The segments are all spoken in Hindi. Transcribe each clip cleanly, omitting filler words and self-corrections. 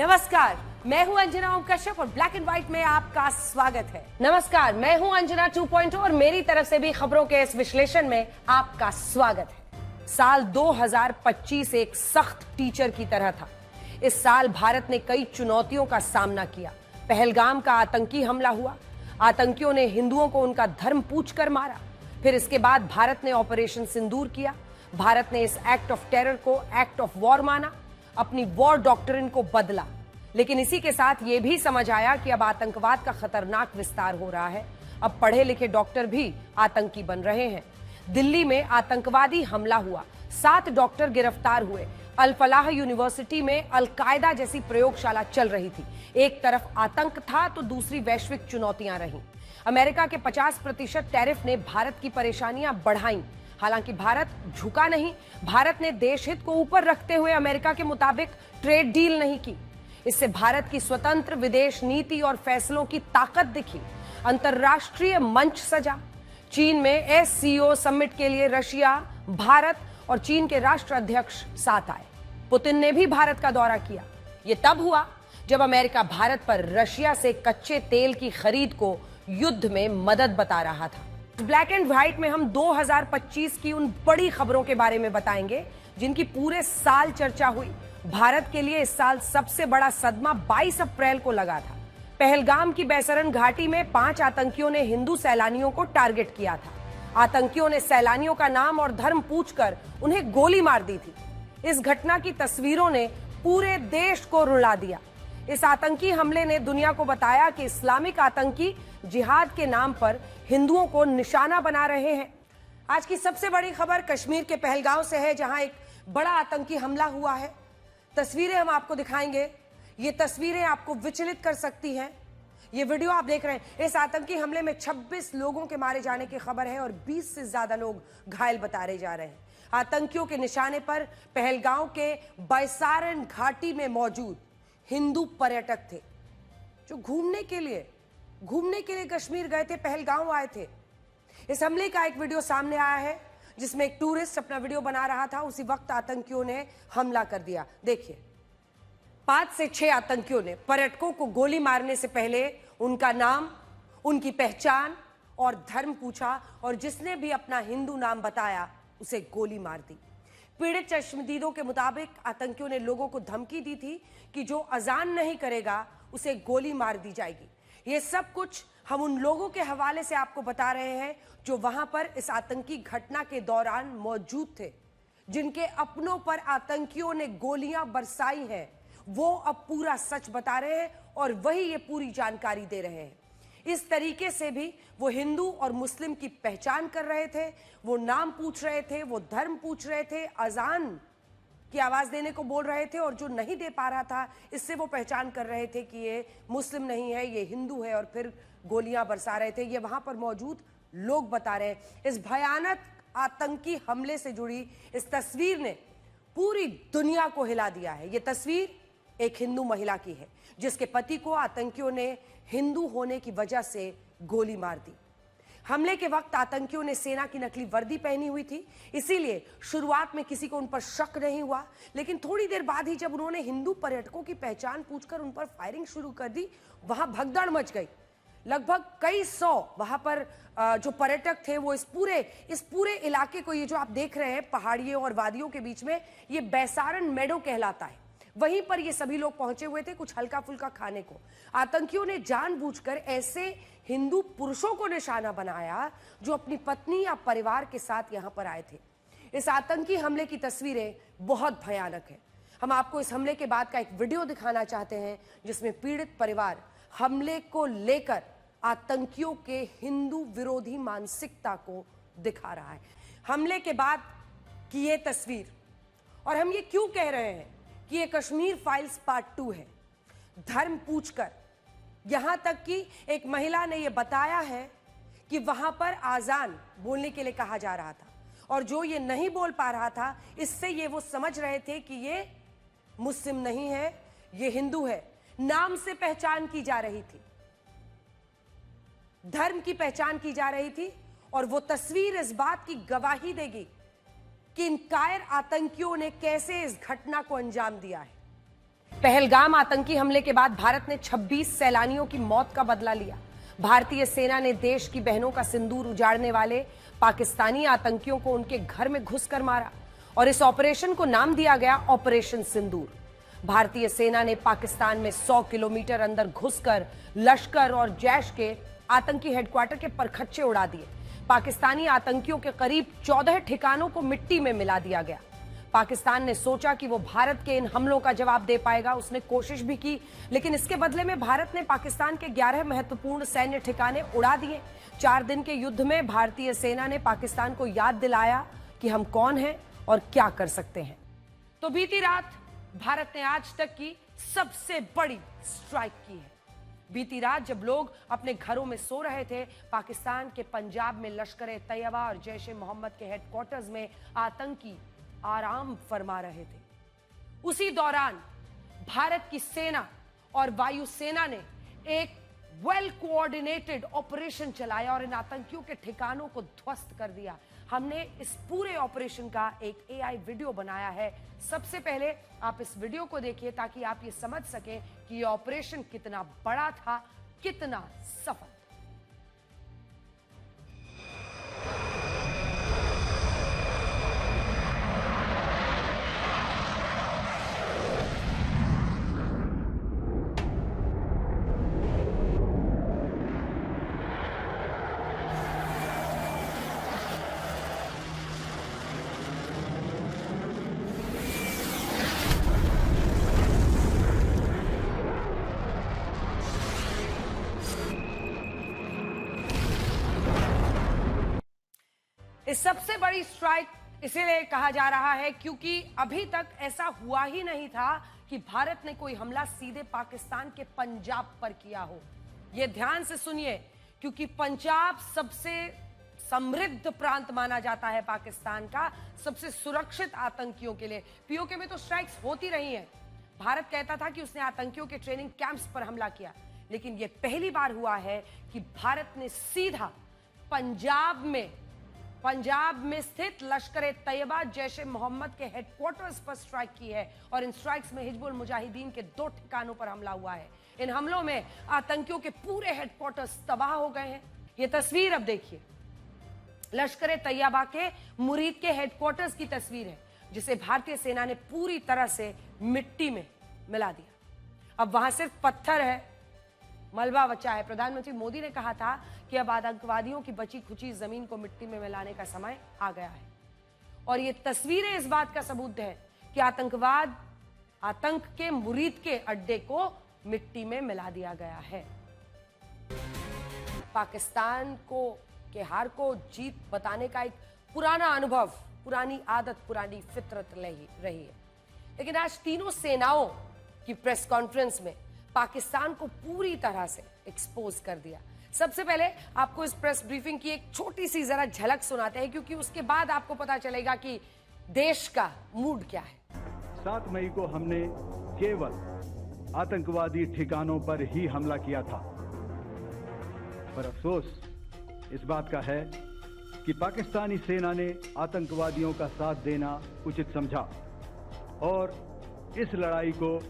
नमस्कार, मैं हूं अंजना ओम कश्यप और ब्लैक एंड व्हाइट में आपका स्वागत है। नमस्कार, मैं हूं अंजना 2.0 और मेरी तरफ से भी खबरों के इस विश्लेषण में आपका स्वागत है। साल 2025 एक सख्त टीचर की तरह था। इस साल भारत ने कई चुनौतियों का सामना किया। पहलगाम का आतंकी हमला हुआ, आतंकियों ने हिंदुओं को उनका धर्म पूछकर मारा। फिर इसके बाद भारत ने ऑपरेशन सिंदूर किया। भारत ने इस एक्ट ऑफ टेरर को एक्ट ऑफ वॉर माना, अपनी वॉर डॉक्ट्रिन को बदला। लेकिन इसी के साथ यह भी समझ आया कि अब आतंकवाद का खतरनाक विस्तार हो रहा है। अब पढ़े लिखे डॉक्टर भी आतंकी बन रहे हैं। दिल्ली में आतंकवादी हमला हुआ, 7 डॉक्टर गिरफ्तार हुए। अल फलाह यूनिवर्सिटी में अल-कायदा जैसी प्रयोगशाला चल रही थी। एक तरफ आतंक था तो दूसरी वैश्विक चुनौतियां रहीं। अमेरिका के 50% टैरिफ ने भारत की परेशानियां बढ़ाई। हालांकि भारत झुका नहीं। भारत ने देश हित को ऊपर रखते हुए अमेरिका के मुताबिक ट्रेड डील नहीं की। इससे भारत की स्वतंत्र विदेश नीति और फैसलों की ताकत दिखी। अंतर्राष्ट्रीय मंच सजा। चीन में एससीओ समिट के लिए रशिया, भारत और चीन के राष्ट्राध्यक्ष साथ आए। पुतिन ने भी भारत का दौरा किया। यह तब हुआ जब अमेरिका भारत पर रशिया से कच्चे तेल की खरीद को युद्ध में मदद बता रहा था। ब्लैक एंड व्हाइट में हम 2025 की उन बड़ी खबरों के बारे में बताएंगे जिनकी पूरे साल चर्चा हुई। भारत के लिए इस साल सबसे बड़ा सदमा 22 अप्रैल को लगा था। पहलगाम की बैसरन घाटी में 5 आतंकियों ने हिंदू सैलानियों को टारगेट किया था। आतंकियों ने सैलानियों का नाम और धर्म पूछकर उन्हें गोली मार दी थी। इस घटना की तस्वीरों ने पूरे देश को रुला दिया। इस आतंकी हमले ने दुनिया को बताया कि इस्लामिक आतंकी जिहाद के नाम पर हिंदुओं को निशाना बना रहे हैं। आज की सबसे बड़ी खबर कश्मीर के पहलगाम से है, जहां एक बड़ा आतंकी हमला हुआ है। तस्वीरें हम आपको दिखाएंगे। ये तस्वीरें आपको विचलित कर सकती हैं। ये वीडियो आप देख रहे हैं। इस आतंकी हमले में 26 लोगों के मारे जाने की खबर है और 20 से ज्यादा लोग घायल बताए जा रहे हैं। आतंकियों के निशाने पर पहलगाम के बैसारन घाटी में मौजूद हिंदू पर्यटक थे जो घूमने के लिए कश्मीर गए थे, पहलगाम आए थे। इस हमले का एक वीडियो सामने आया है जिसमें एक टूरिस्ट अपना वीडियो बना रहा था। उसी वक्त आतंकियों ने हमला कर दिया। देखिए, 5 से 6 आतंकियों ने पर्यटकों को गोली मारने से पहले उनका नाम, उनकी पहचान और धर्म पूछा और जिसने भी अपना हिंदू नाम बताया उसे गोली मार दी। पीड़ित चश्मदीदों के मुताबिक आतंकियों ने लोगों को धमकी दी थी कि जो अजान नहीं करेगा उसे गोली मार दी जाएगी। ये सब कुछ हम उन लोगों के हवाले से आपको बता रहे हैं जो वहां पर इस आतंकी घटना के दौरान मौजूद थे, जिनके अपनों पर आतंकियों ने गोलियां बरसाई हैं। वो अब पूरा सच बता रहे हैं और वही ये पूरी जानकारी दे रहे हैं। इस तरीके से भी वो हिंदू और मुस्लिम की पहचान कर रहे थे, वो नाम पूछ रहे थे, वो धर्म पूछ रहे थे, अजान की आवाज देने को बोल रहे थे और जो नहीं दे पा रहा था इससे वो पहचान कर रहे थे कि ये मुस्लिम नहीं है, ये हिंदू है और फिर गोलियां बरसा रहे थे। ये वहां पर मौजूद लोग बता रहे हैं। इस भयानक आतंकी हमले से जुड़ी इस तस्वीर ने पूरी दुनिया को हिला दिया है। ये तस्वीर एक हिंदू महिला की है जिसके पति को आतंकियों ने हिंदू होने की वजह से गोली मार दी। हमले के वक्त आतंकियों ने सेना की नकली वर्दी पहनी हुई थी, इसीलिए शुरुआत में किसी को उन पर शक नहीं हुआ। लेकिन थोड़ी देर बाद ही जब उन्होंने हिंदू पर्यटकों की पहचान पूछकर उन पर फायरिंग शुरू कर दी, वहां भगदड़ मच गई। लगभग कई 100 वहां पर जो पर्यटक थे वो इस पूरे इलाके को, ये जो आप देख रहे हैं पहाड़ियों और वादियों के बीच में, ये बैसारन मेडो कहलाता है। वहीं पर ये सभी लोग पहुंचे हुए थे कुछ हल्का फुल्का खाने को। आतंकियों ने जानबूझकर ऐसे हिंदू पुरुषों को निशाना बनाया जो अपनी पत्नी या परिवार के साथ यहां पर आए थे। इस आतंकी हमले की तस्वीरें बहुत भयानक है। हम आपको इस हमले के बाद का एक वीडियो दिखाना चाहते हैं जिसमें पीड़ित परिवार हमले को लेकर आतंकियों के हिंदू विरोधी मानसिकता को दिखा रहा है। हमले के बाद की ये तस्वीर, और हम ये क्यों कह रहे हैं कि ये कश्मीर फाइल्स पार्ट 2 है। धर्म पूछकर, यहां तक कि एक महिला ने यह बताया है कि वहां पर आजान बोलने के लिए कहा जा रहा था और जो ये नहीं बोल पा रहा था, इससे ये वो समझ रहे थे कि ये मुस्लिम नहीं है, ये हिंदू है। नाम से पहचान की जा रही थी, धर्म की पहचान की जा रही थी और वो तस्वीर इस बात की गवाही देगी कि इन कायर आतंकियों ने कैसे इस घटना को अंजाम दिया है। पहलगाम आतंकी हमले के बाद भारत ने 26 सैलानियों की मौत का बदला लिया। भारतीय सेना ने देश की बहनों का सिंदूर उजाड़ने वाले पाकिस्तानी आतंकियों को उनके घर में घुसकर मारा और इस ऑपरेशन को नाम दिया गया ऑपरेशन सिंदूर। भारतीय सेना ने पाकिस्तान में 100 किलोमीटर अंदर घुसकर लश्कर और जैश के आतंकी हेडक्वार्टर के परखच्चे उड़ा दिए। पाकिस्तानी आतंकियों के करीब 14 ठिकानों को मिट्टी में मिला दिया गया। पाकिस्तान ने सोचा कि वो भारत के इन हमलों का जवाब दे पाएगा। उसने कोशिश भी की, लेकिन इसके बदले में भारत ने पाकिस्तान के 11 महत्वपूर्ण सैन्य ठिकाने उड़ा दिए। 4 दिन के युद्ध में भारतीय सेना ने पाकिस्तान को याद दिलाया कि हम कौन हैं और क्या कर सकते हैं। तो बीती रात भारत ने आज तक की सबसे बड़ी स्ट्राइक की है। बीती रात जब लोग अपने घरों में सो रहे थे, पाकिस्तान के पंजाब में लश्कर-ए-तैयबा और जैश-ए-मोहम्मद के हेडक्वार्टर्स में आतंकी आराम फरमा रहे थे। उसी दौरान भारत की सेना और वायुसेना ने एक वेल कोऑर्डिनेटेड ऑपरेशन चलाया और इन आतंकियों के ठिकानों को ध्वस्त कर दिया। हमने इस पूरे ऑपरेशन का एक एआई वीडियो बनाया है। सबसे पहले आप इस वीडियो को देखिए ताकि आप ये समझ सकें कि ये ऑपरेशन कितना बड़ा था, कितना सफल। इस सबसे बड़ी स्ट्राइक इसीलिए कहा जा रहा है क्योंकि अभी तक ऐसा हुआ ही नहीं था कि भारत ने कोई हमला सीधे पाकिस्तान के पंजाब पर किया हो। यह ध्यान से सुनिए, क्योंकि पंजाब सबसे समृद्ध प्रांत माना जाता है पाकिस्तान का, सबसे सुरक्षित आतंकियों के लिए। पीओके में तो स्ट्राइक्स होती रही हैं। भारत कहता था कि उसने आतंकियों के ट्रेनिंग कैंप्स पर हमला किया, लेकिन यह पहली बार हुआ है कि भारत ने सीधा पंजाब में स्थित लश्कर-ए-तैयबा जैश-ए-मोहम्मद के हेडक्वार्टर्स पर स्ट्राइक की है और इन स्ट्राइक्स में हिजबुल मुजाहिदीन के 2 ठिकानों पर हमला हुआ है। इन हमलों में आतंकियों के पूरे हेडक्वार्टर्स तबाह हो गए हैं। यह तस्वीर अब देखिए, लश्कर-ए-तैयबा के मुरीद के हेडक्वार्टर्स की तस्वीर है, जिसे भारतीय सेना ने पूरी तरह से मिट्टी में मिला दिया। अब वहां सिर्फ पत्थर है, मलबा बचा है। प्रधानमंत्री मोदी ने कहा था कि अब आतंकवादियों की बची खुची जमीन को मिट्टी में मिलाने का समय आ गया है और ये तस्वीरें इस बात का सबूत है कि आतंक के मुरीद के अड्डे को मिट्टी में मिला दिया गया है। पाकिस्तान के हार को जीत बताने का एक पुराना अनुभव, पुरानी आदत, पुरानी फितरत रही है। लेकिन आज तीनों सेनाओं की प्रेस कॉन्फ्रेंस में पाकिस्तान को पूरी तरह से एक्सपोज कर दिया। सबसे पहले आपको इस प्रेस ब्रीफिंग की एक छोटी सी जरा झलक सुनाते हैं, क्योंकि उसके बाद आपको पता चलेगा कि देश का मूड क्या है। 7 मई को हमने केवल आतंकवादी ठिकानों पर ही हमला किया था, पर अफसोस इस बात का है कि पाकिस्तानी सेना ने आतंकवादियों का साथ देना उचित समझा और इस लड़ाई को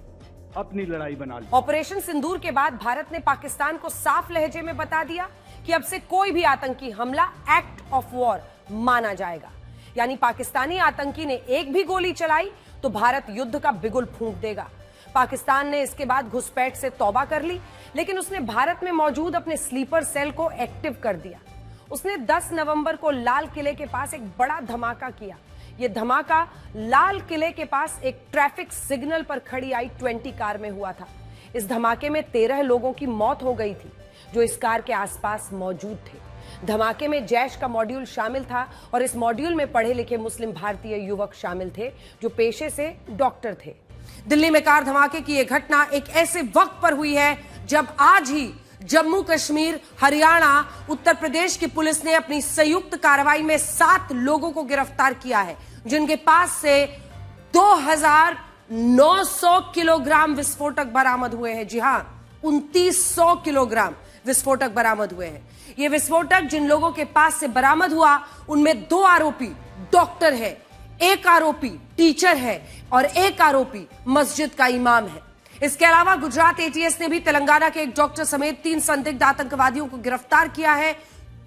अपनी लड़ाई बना ली। ऑपरेशन सिंदूर के बाद भारत ने पाकिस्तान को साफ लहजे में बता दिया कि अब से कोई भी आतंकी हमला एक्ट ऑफ वॉर माना जाएगा। यानी पाकिस्तानी आतंकी ने एक भी गोली चलाई तो भारत युद्ध का बिगुल फूंक देगा। पाकिस्तान ने इसके बाद घुसपैठ से तौबा कर ली, लेकिन उसने भारत में मौजूद अपने स्लीपर सेल को एक्टिव कर दिया। उसने 10 नवंबर को लाल किले के पास एक बड़ा धमाका किया। यह धमाका लाल किले के पास एक ट्रैफिक सिग्नल पर खड़ी i-20 कार में हुआ था। इस धमाके में 13 लोगों की मौत हो गई थी जो इस कार के आसपास मौजूद थे। धमाके में जैश का मॉड्यूल शामिल था और इस मॉड्यूल में पढ़े लिखे मुस्लिम भारतीय युवक शामिल थे जो पेशे से डॉक्टर थे। दिल्ली में कार धमाके की यह घटना एक ऐसे वक्त पर हुई है जब आज ही जम्मू कश्मीर, हरियाणा, उत्तर प्रदेश की पुलिस ने अपनी संयुक्त कार्रवाई में 7 लोगों को गिरफ्तार किया है, जिनके पास से 2900 किलोग्राम विस्फोटक बरामद हुए हैं। जी हां, 2900 किलोग्राम विस्फोटक बरामद हुए हैं। ये विस्फोटक जिन लोगों के पास से बरामद हुआ, उनमें 2 आरोपी डॉक्टर है, 1 आरोपी टीचर है और 1 आरोपी मस्जिद का इमाम है। इसके अलावा गुजरात एटीएस ने भी तेलंगाना के एक डॉक्टर समेत 3 संदिग्ध आतंकवादियों को गिरफ्तार किया है।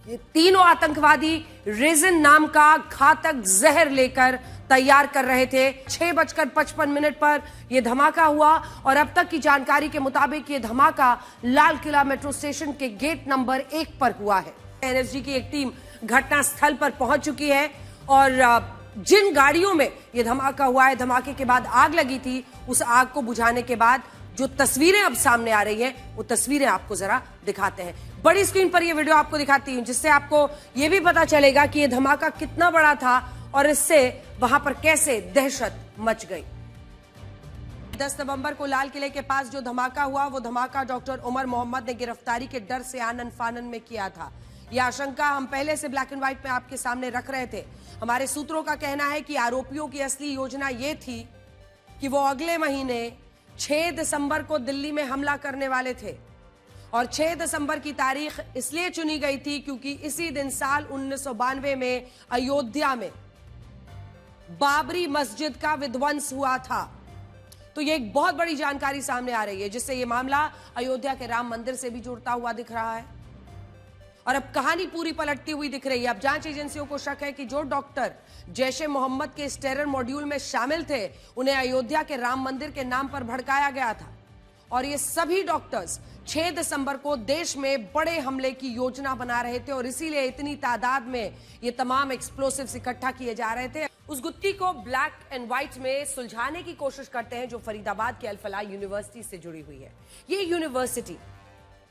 ये तीनों आतंकवादी रेजिन नाम का घातक जहर लेकर तैयार कर रहे थे। 6:55 पर यह धमाका हुआ और अब तक की जानकारी के मुताबिक यह धमाका लाल किला मेट्रो स्टेशन के गेट नंबर 1 पर हुआ है। एनएसजी की एक टीम घटनास्थल पर पहुंच चुकी है और जिन गाड़ियों में यह धमाका हुआ है, धमाके के बाद आग लगी थी, उस आग को बुझाने के बाद जो तस्वीरें अब सामने आ रही हैं, वो तस्वीरें आपको जरा दिखाते हैं। बड़ी स्क्रीन पर यह वीडियो आपको दिखाती हूं, जिससे आपको यह भी पता चलेगा कि यह धमाका कितना बड़ा था और इससे वहां पर कैसे दहशत मच गई। 10 नवंबर को लाल किले के पास जो धमाका हुआ, वो धमाका डॉक्टर उमर मोहम्मद ने गिरफ्तारी के डर से आनन फानन में किया था। यह आशंका हम पहले से ब्लैक एंड व्हाइट में आपके सामने रख रहे थे। हमारे सूत्रों का कहना है कि आरोपियों की असली योजना यह थी कि वो अगले महीने 6 दिसंबर को दिल्ली में हमला करने वाले थे और 6 दिसंबर की तारीख इसलिए चुनी गई थी क्योंकि इसी दिन साल 1992 में अयोध्या में बाबरी मस्जिद का विध्वंस हुआ था। तो ये एक बहुत बड़ी जानकारी सामने आ रही है, जिससे ये मामला अयोध्या के राम मंदिर से भी जुड़ता हुआ दिख रहा है और अब कहानी पूरी पलटती हुई दिख रही है। अब जांच एजेंसियों को शक है कि जो डॉक्टर जैश-ए मोहम्मद के इस टेरर मॉड्यूल में शामिल थे, उन्हें अयोध्या के राम मंदिर के नाम पर भड़काया गया था और ये सभी डॉक्टर्स 6 दिसंबर को देश में बड़े हमले की योजना बना रहे थे और इसीलिए इतनी तादाद में ये तमाम एक्सप्लोसिव्स इकट्ठा किए जा रहे थे। उस गुत्थी को ब्लैक एंड व्हाइट में सुलझाने की कोशिश करते हैं जो फरीदाबाद के अल-फलाह यूनिवर्सिटी से जुड़ी हुई है। ये यूनिवर्सिटी,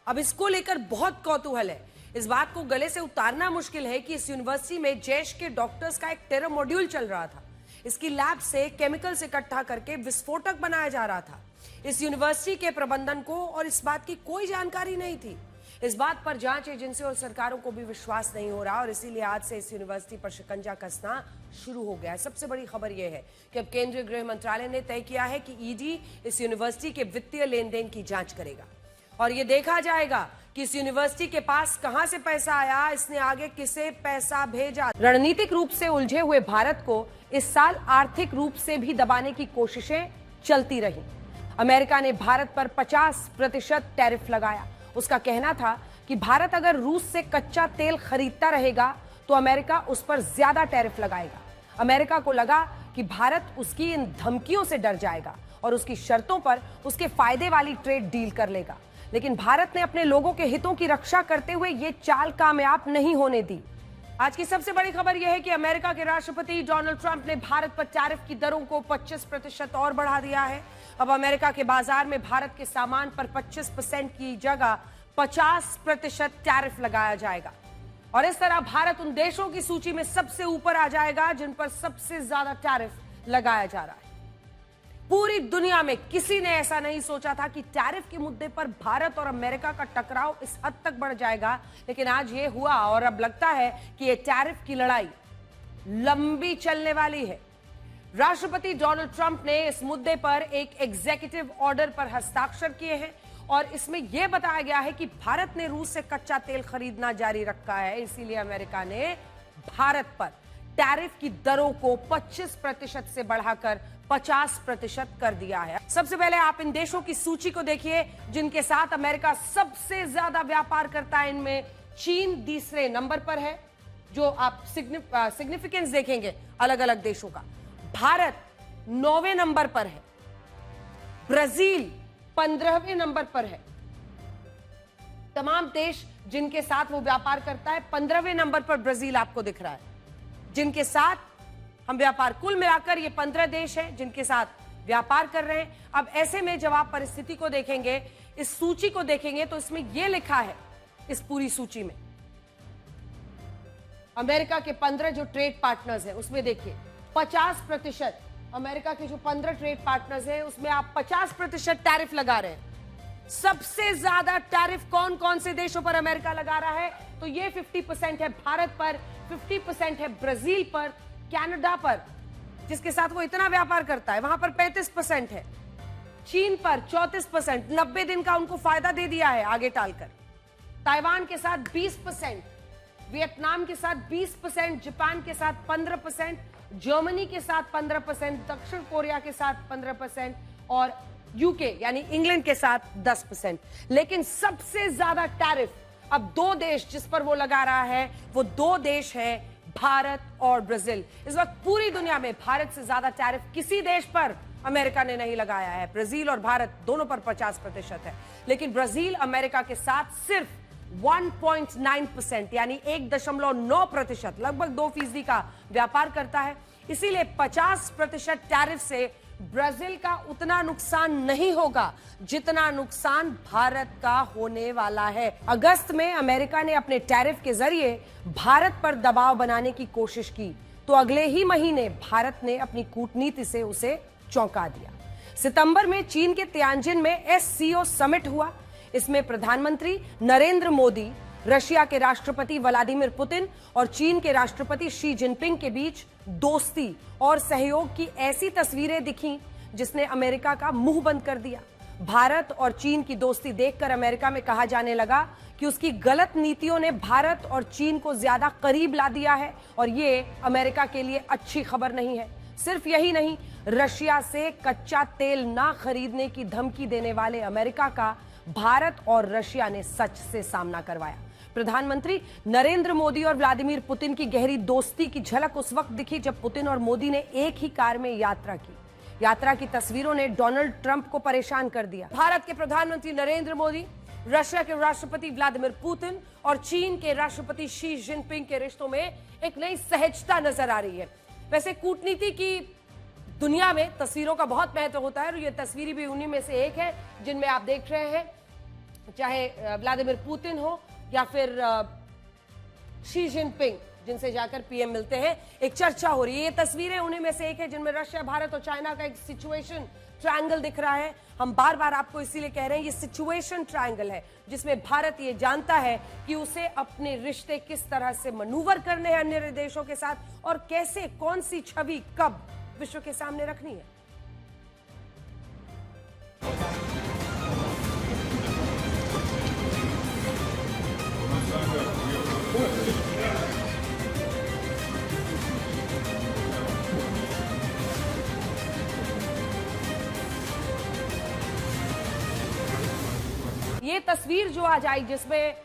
अब इसको लेकर बहुत कौतूहल है। इस बात को गले से उतारना मुश्किल है कि इस यूनिवर्सिटी में जैश के डॉक्टर्स का एक टेरर मॉड्यूल चल रहा था। इसकी लैब से केमिकल्स इकट्ठा करके विस्फोटक बनाया जा रहा था। इस यूनिवर्सिटी के प्रबंधन को और इस बात की कोई जानकारी नहीं थी। इस बात पर जांच एजेंसियों और सरकारों को भी विश्वास नहीं हो रहा और इसीलिए आज से इस यूनिवर्सिटी पर शिकंजा कसना शुरू हो गया है। सबसे बड़ी खबर यह है कि अब केंद्रीय गृह मंत्रालय ने तय किया है कि ईडी इस यूनिवर्सिटी के वित्तीय लेन देन की जांच करेगा और यह देखा जाएगा कि इस यूनिवर्सिटी के पास कहां से पैसा आया, इसने आगे किसे पैसा भेजा। रणनीतिक रूप से उलझे हुए भारत को इस साल आर्थिक रूप से भी दबाने की कोशिशें चलती रही। अमेरिका ने भारत पर 50% टैरिफ लगाया। उसका कहना था कि भारत अगर रूस से कच्चा तेल खरीदता रहेगा तो अमेरिका उस पर ज्यादा टैरिफ लगाएगा। अमेरिका को लगा कि भारत उसकी इन धमकियों से डर जाएगा और उसकी शर्तों पर उसके फायदे वाली ट्रेड डील कर लेगा, लेकिन भारत ने अपने लोगों के हितों की रक्षा करते हुए यह चाल कामयाब नहीं होने दी। आज की सबसे बड़ी खबर यह है कि अमेरिका के राष्ट्रपति डोनाल्ड ट्रंप ने भारत पर टैरिफ की दरों को 25% और बढ़ा दिया है। अब अमेरिका के बाजार में भारत के सामान पर 25% की जगह 50% टैरिफ लगाया जाएगा और इस तरह भारत उन देशों की सूची में सबसे ऊपर आ जाएगा जिन पर सबसे ज्यादा टैरिफ लगाया जा रहा है। पूरी दुनिया में किसी ने ऐसा नहीं सोचा था कि टैरिफ के मुद्दे पर भारत और अमेरिका का टकराव इस हद तक बढ़ जाएगा, लेकिन आज ये हुआ और अब लगता है कि ये टैरिफ की लड़ाई लंबी चलने वाली है। राष्ट्रपति डोनाल्ड ट्रंप ने इस मुद्दे पर एक एग्जीक्यूटिव ऑर्डर पर हस्ताक्षर किए हैं और इसमें यह बताया गया है कि भारत ने रूस से कच्चा तेल खरीदना जारी रखा है, इसीलिए अमेरिका ने भारत पर टैरिफ की दरों को 25% से बढ़ाकर 50% कर दिया है। सबसे पहले आप इन देशों की सूची को देखिए जिनके साथ अमेरिका सबसे ज्यादा व्यापार करता है। इनमें चीन तीसरे नंबर पर है, जो आप सिग्निफिकेंस देखेंगे अलग अलग देशों का। भारत 9वें नंबर पर है, ब्राजील 15वें नंबर पर है। तमाम देश जिनके साथ वो व्यापार करता है, 15वें नंबर पर ब्राजील आपको दिख रहा है, जिनके साथ हम व्यापार, कुल मिलाकर ये 15 देश हैं जिनके साथ व्यापार कर रहे हैं। अब ऐसे में जब आप परिस्थिति को देखेंगे, इस सूची को देखेंगे, तो इसमें यह लिखा है, इस पूरी सूची में अमेरिका के 15 जो ट्रेड पार्टनर्स हैं उसमें देखिए 50%, अमेरिका के जो 15 ट्रेड पार्टनर्स हैं उसमें आप 50% टैरिफ लगा रहे हैं। सबसे ज्यादा टैरिफ कौन कौन से देशों पर अमेरिका लगा रहा है, तो ये 50% है भारत पर, 50% है ब्राजील पर, कनाडा पर जिसके साथ वो इतना व्यापार करता है वहां पर 35% है, चीन पर 34%, 90 दिन का उनको फायदा दे दिया है आगे टालकर, ताइवान के साथ 20%, वियतनाम के साथ 20%, जापान के साथ 15%, जर्मनी के साथ 15%, दक्षिण कोरिया के साथ 15% और यूके यानी इंग्लैंड के साथ 10%। लेकिन सबसे ज्यादा टैरिफ अब दो देश जिस पर वो लगा रहा है, वो दो देश है भारत और ब्राजील। इस वक्त पूरी दुनिया में भारत से ज्यादा टैरिफ किसी देश पर अमेरिका ने नहीं लगाया है। ब्राजील और भारत दोनों पर 50% है, लेकिन ब्राजील अमेरिका के साथ सिर्फ 1.9% यानी 1.9%, लगभग 2% का व्यापार करता है। इसीलिए 50% टैरिफ से ब्राजील का उतना नुकसान नहीं होगा जितना नुकसान भारत का होने वाला है। अगस्त में अमेरिका ने अपने टैरिफ के जरिए भारत पर दबाव बनाने की कोशिश की, तो अगले ही महीने भारत ने अपनी कूटनीति से उसे चौंका दिया। सितंबर में चीन के तियानजिन में एससीओ समिट हुआ। इसमें प्रधानमंत्री नरेंद्र मोदी, रशिया के राष्ट्रपति व्लादिमीर पुतिन और चीन के राष्ट्रपति शी जिनपिंग के बीच दोस्ती और सहयोग की ऐसी तस्वीरें दिखीं जिसने अमेरिका का मुंह बंद कर दिया। भारत और चीन की दोस्ती देखकर अमेरिका में कहा जाने लगा कि उसकी गलत नीतियों ने भारत और चीन को ज्यादा करीब ला दिया है और ये अमेरिका के लिए अच्छी खबर नहीं है। सिर्फ यही नहीं, रशिया से कच्चा तेल ना खरीदने की धमकी देने वाले अमेरिका का भारत और रशिया ने सच से सामना करवाया। प्रधानमंत्री नरेंद्र मोदी और व्लादिमीर पुतिन की गहरी दोस्ती की झलक उस वक्त दिखी जब पुतिन और मोदी ने एक ही कार में यात्रा की। यात्रा की तस्वीरों ने डोनाल्ड ट्रंप को परेशान कर दिया। भारत के प्रधानमंत्री नरेंद्र मोदी, रशिया के राष्ट्रपति व्लादिमीर पुतिन और चीन के राष्ट्रपति शी जिनपिंग के रिश्तों में एक नई सहजता नजर आ रही है। वैसे कूटनीति की दुनिया में तस्वीरों का बहुत महत्व होता है और ये तस्वीरें भी उन्हीं में से एक है जिनमें आप देख रहे हैं, चाहे व्लादिमीर पुतिन हो या फिर शी जिनपिंग जिनसे जाकर पीएम मिलते हैं, एक चर्चा हो रही है। ये तस्वीरें उन्हीं में से एक है जिनमें रशिया, भारत और चाइना का एक सिचुएशन ट्रायंगल दिख रहा है। हम बार बार आपको इसीलिए कह रहे हैं ये सिचुएशन ट्रायंगल है जिसमें भारत ये जानता है कि उसे अपने रिश्ते किस तरह से मनूवर करने हैं अन्य देशों के साथ और कैसे, कौन सी छवि कब विश्व के सामने रखनी है। ये तस्वीर जो आज आई जिसमें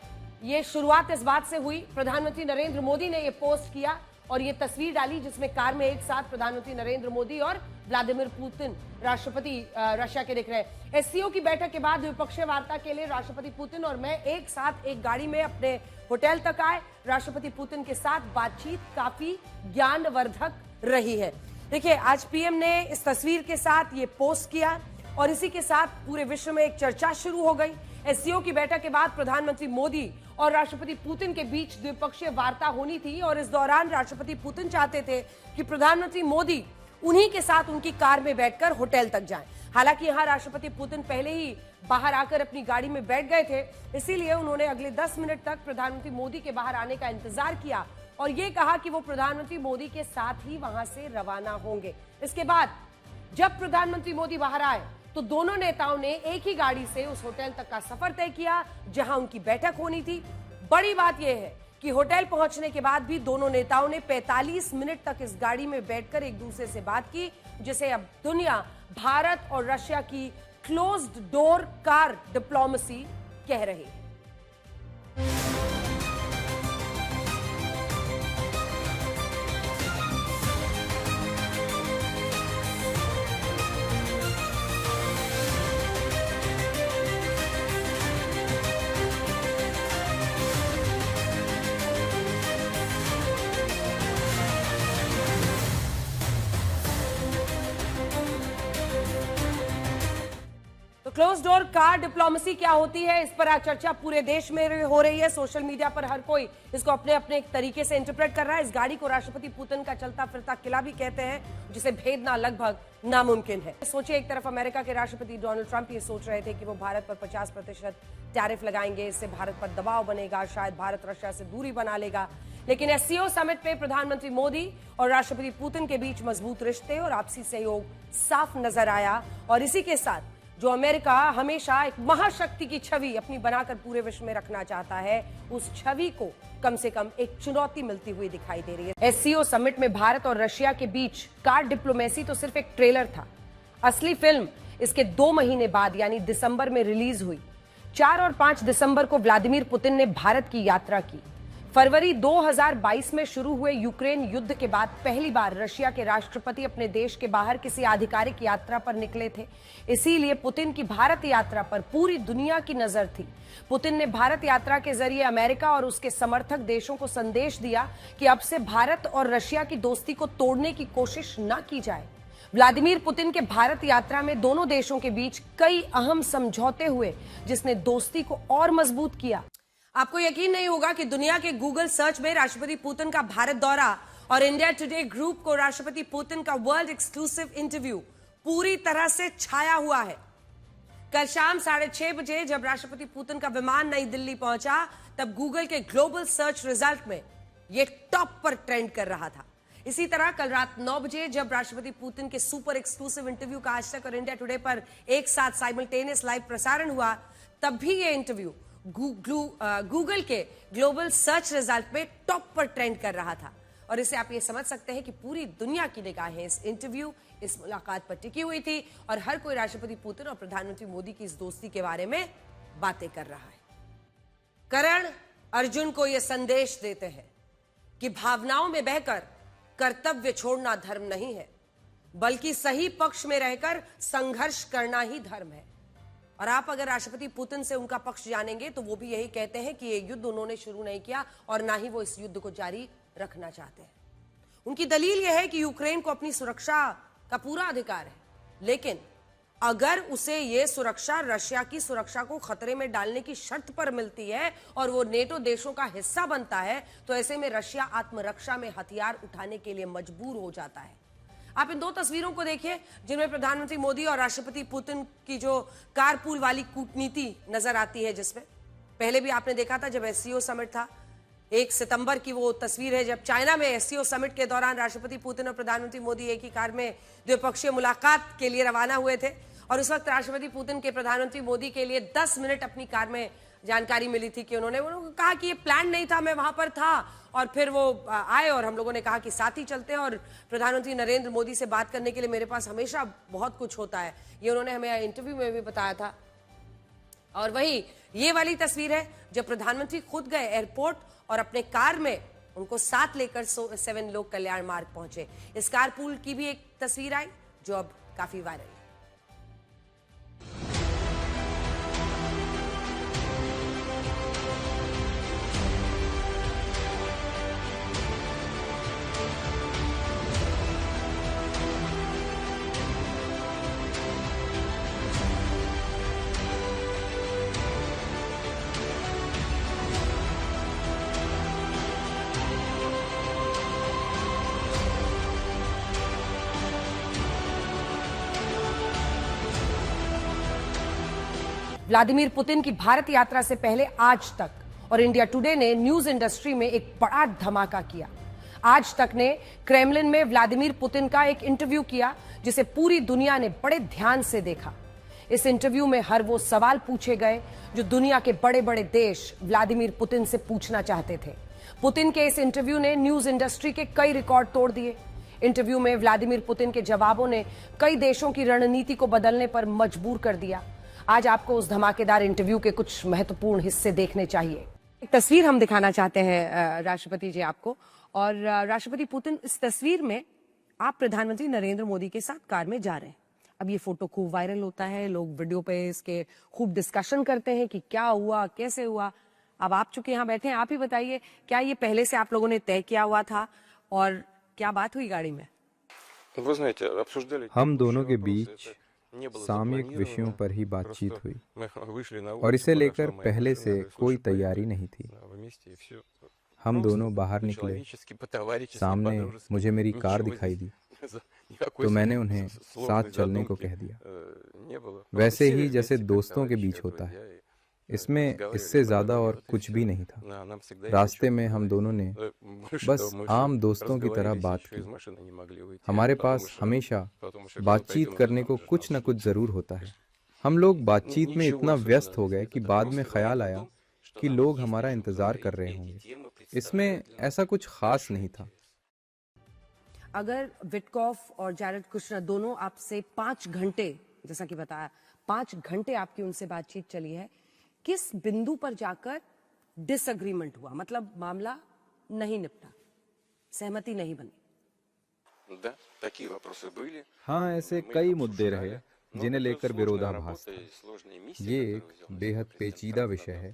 ये शुरुआत इस बात से हुई, प्रधानमंत्री नरेंद्र मोदी ने ये पोस्ट किया और ये तस्वीर डाली जिसमें कार में एक साथ प्रधानमंत्री नरेंद्र मोदी और व्लादिमीर पुतिन राष्ट्रपति रशिया के दिख रहे हैं। एससीओ की बैठक के बाद द्विपक्षीय वार्ता के लिए राष्ट्रपति पुतिन और मैं एक साथ एक गाड़ी में अपने होटल तक आए। राष्ट्रपति पुतिन के साथ बातचीत काफी ज्ञानवर्धक रही है। देखिए, आज पीएम ने इस तस्वीर के साथ ये पोस्ट किया और इसी के साथ पूरे विश्व में एक चर्चा शुरू हो गई। एससीओ की बैठक के बाद प्रधानमंत्री मोदी और राष्ट्रपति पुतिन के बीच द्विपक्षीय वार्ता होनी थी और इस दौरान राष्ट्रपति पुतिन चाहते थे कि प्रधानमंत्री मोदी उन्हीं के साथ उनकी कार में बैठकर होटल तक जाएं। हालांकि यहां राष्ट्रपति पुतिन पहले ही बाहर आकर अपनी गाड़ी में बैठ गए थे, इसीलिए उन्होंने अगले 10 मिनट तक प्रधानमंत्री मोदी के बाहर आने का इंतजार किया और ये कहा कि वो प्रधानमंत्री मोदी के साथ ही वहां से रवाना होंगे। इसके बाद जब प्रधानमंत्री मोदी बाहर आए तो दोनों नेताओं ने एक ही गाड़ी से उस होटल तक का सफर तय किया जहां उनकी बैठक होनी थी। बड़ी बात यह है कि होटल पहुंचने के बाद भी दोनों नेताओं ने 45 मिनट तक इस गाड़ी में बैठकर एक दूसरे से बात की, जिसे अब दुनिया भारत और रशिया की क्लोज्ड डोर कार डिप्लोमेसी कह रही है। क्लोज डोर कार डिप्लोमेसी क्या होती है, इस पर आज चर्चा पूरे देश में हो रही है। सोशल मीडिया पर हर कोई इसको अपने अपने एक तरीके से इंटरप्रेट कर रहा है। इस गाड़ी को राष्ट्रपति पुतिन का चलता फिरता किला भी कहते हैं, जिसे भेदना लगभग नामुमकिन है। सोचिए, एक तरफ अमेरिका के राष्ट्रपति डोनाल्ड ट्रंप ये सोच रहे थे कि वो भारत पर 50% टैरिफ लगाएंगे, इससे भारत पर दबाव बनेगा, शायद भारत रशिया से दूरी बना लेगा। लेकिन एससीओ समिट पे प्रधानमंत्री मोदी और राष्ट्रपति पुतिन के बीच मजबूत रिश्ते और आपसी सहयोग साफ नजर आया और इसी के साथ जो अमेरिका हमेशा एक महाशक्ति की छवि अपनी बनाकर पूरे विश्व में रखना चाहता है, उस छवि को कम से कम एक चुनौती मिलती हुई दिखाई दे रही है। एससीओ समिट में भारत और रशिया के बीच कार डिप्लोमेसी तो सिर्फ एक ट्रेलर था। असली फिल्म इसके 2 महीने बाद यानी दिसंबर में रिलीज हुई। 4 और 5 दिसंबर को व्लादिमीर पुतिन ने भारत की यात्रा की। फरवरी 2022 में शुरू हुए यूक्रेन युद्ध के बाद पहली बार रशिया के राष्ट्रपति अपने देश के बाहर किसी आधिकारिक यात्रा पर निकले थे। इसीलिए पुतिन की भारत यात्रा पर पूरी दुनिया की नजर थी। पुतिन ने भारत यात्रा के जरिए अमेरिका और उसके समर्थक देशों को संदेश दिया कि अब से भारत और रशिया की दोस्ती को तोड़ने की कोशिश न की जाए। व्लादिमीर पुतिन के भारत यात्रा में दोनों देशों के बीच कई अहम समझौते हुए, जिसने दोस्ती को और मजबूत किया। आपको यकीन नहीं होगा कि दुनिया के गूगल सर्च में राष्ट्रपति पुतिन का भारत दौरा और इंडिया टुडे ग्रुप को राष्ट्रपति पुतिन का वर्ल्ड एक्सक्लूसिव इंटरव्यू पूरी तरह से छाया हुआ है। कल शाम 6:30 बजे जब राष्ट्रपति पुतिन का विमान नई दिल्ली पहुंचा, तब गूगल के ग्लोबल सर्च रिजल्ट में यह टॉप पर ट्रेंड कर रहा था। इसी तरह कल रात 9 बजे जब राष्ट्रपति पुतिन के सुपर एक्सक्लूसिव इंटरव्यू का आज तक और इंडिया टुडे पर एक साथ साइमल्टेनियस लाइव प्रसारण हुआ, तब भी यह इंटरव्यू गूगल के ग्लोबल सर्च रिजल्ट में टॉप पर ट्रेंड कर रहा था। और इससे आप ये समझ सकते हैं कि पूरी दुनिया की निगाहें इस इंटरव्यू, इस मुलाकात पर टिकी हुई थी और हर कोई राष्ट्रपति पुतिन और प्रधानमंत्री मोदी की इस दोस्ती के बारे में बातें कर रहा है। करण अर्जुन को यह संदेश देते हैं कि भावनाओं में बहकर कर्तव्य छोड़ना धर्म नहीं है, बल्कि सही पक्ष में रहकर संघर्ष करना ही धर्म है। और आप अगर राष्ट्रपति पुतिन से उनका पक्ष जानेंगे तो वो भी यही कहते हैं कि ये युद्ध उन्होंने शुरू नहीं किया और ना ही वो इस युद्ध को जारी रखना चाहते हैं। उनकी दलील यह है कि यूक्रेन को अपनी सुरक्षा का पूरा अधिकार है, लेकिन अगर उसे ये सुरक्षा रशिया की सुरक्षा को खतरे में डालने की शर्त पर मिलती है और वो नेटो देशों का हिस्सा बनता है, तो ऐसे में रशिया आत्मरक्षा में हथियार उठाने के लिए मजबूर हो जाता है। आप इन 2 तस्वीरों को देखिए जिनमें प्रधानमंत्री मोदी और राष्ट्रपति पुतिन की जो कारपूल वाली कूटनीति नजर आती है, जिसमें पहले भी आपने देखा था जब एससीओ समिट था। 1 सितंबर की वो तस्वीर है जब चाइना में एससीओ समिट के दौरान राष्ट्रपति पुतिन और प्रधानमंत्री मोदी एक ही कार में द्विपक्षीय मुलाकात के लिए रवाना हुए थे और उस वक्त राष्ट्रपति पुतिन के प्रधानमंत्री मोदी के लिए 10 मिनट अपनी कार में जानकारी मिली थी कि उन्होंने कहा कि ये प्लान नहीं था, मैं वहां पर था और फिर वो आए और हम लोगों ने कहा कि साथ ही चलते हैं और प्रधानमंत्री नरेंद्र मोदी से बात करने के लिए मेरे पास हमेशा बहुत कुछ होता है, ये उन्होंने हमें इंटरव्यू में भी बताया था। और वही ये वाली तस्वीर है जब प्रधानमंत्री खुद गए एयरपोर्ट और अपने कार में उनको साथ लेकर 7 लोग कल्याण मार्ग पहुंचे। इस कारपूल की भी एक तस्वीर आई जो अब काफी वायरल है। व्लादिमीर पुतिन की भारत यात्रा से पहले आज तक और इंडिया टुडे ने न्यूज इंडस्ट्री में एक बड़ा धमाका किया। आज तक ने क्रेमलिन में व्लादिमीर पुतिन का एक इंटरव्यू किया जिसे पूरी दुनिया ने बड़े ध्यान से देखा। इस इंटरव्यू में हर वो सवाल पूछे गए जो दुनिया के बड़े बड़े देश व्लादिमीर पुतिन से पूछना चाहते थे। पुतिन के इस इंटरव्यू ने न्यूज इंडस्ट्री के कई रिकॉर्ड तोड़ दिए। इंटरव्यू में व्लादिमीर पुतिन के जवाबों ने कई देशों की रणनीति को बदलने पर मजबूर कर दिया। आज आपको उस धमाकेदार इंटरव्यू के कुछ महत्वपूर्ण हिस्से देखने चाहिए। एक तस्वीर हम दिखाना चाहते हैं राष्ट्रपति जी आपको, और राष्ट्रपति पुतिन इस तस्वीर में आप प्रधानमंत्री नरेंद्र मोदी के साथ कार में जा रहे हैं। अब ये फोटो खूब वायरल होता है, लोग वीडियो पे इसके खूब डिस्कशन करते हैं कि क्या हुआ, कैसे हुआ। अब आप चूंकि यहाँ बैठे हैं, आप ही बताइए, क्या ये पहले से आप लोगों ने तय किया हुआ था और क्या बात हुई गाड़ी में? हम दोनों के बीच सामयिक विषयों पर ही बातचीत हुई और इसे लेकर पहले से कोई तैयारी नहीं थी। हम दोनों बाहर निकले, सामने मुझे मेरी कार दिखाई दी तो मैंने उन्हें साथ चलने को कह दिया, वैसे ही जैसे दोस्तों के बीच होता है। इसमें इससे ज्यादा और कुछ भी नहीं था। रास्ते में हम दोनों ने बस आम दोस्तों की तरह बात की। हमारे पास हमेशा बातचीत करने को कुछ न कुछ जरूर होता है। हम लोग बातचीत में इतना व्यस्त हो गए कि बाद में ख्याल आया कि लोग हमारा इंतजार कर रहे होंगे। इसमें ऐसा कुछ खास नहीं था। अगर विटकॉफ और जैरेड कुशनर दोनों आपसे 5 घंटे जैसा कि बताया 5 घंटे आपकी उनसे बातचीत चली है, किस बिंदु पर जाकर डिसएग्रीमेंट हुआ, मतलब मामला नहीं निपटा, सहमति नहीं बनी? हाँ, ऐसे कई मुद्दे रहे जिन्हें लेकर विरोधाभास था। ये एक बेहद पेचीदा विषय है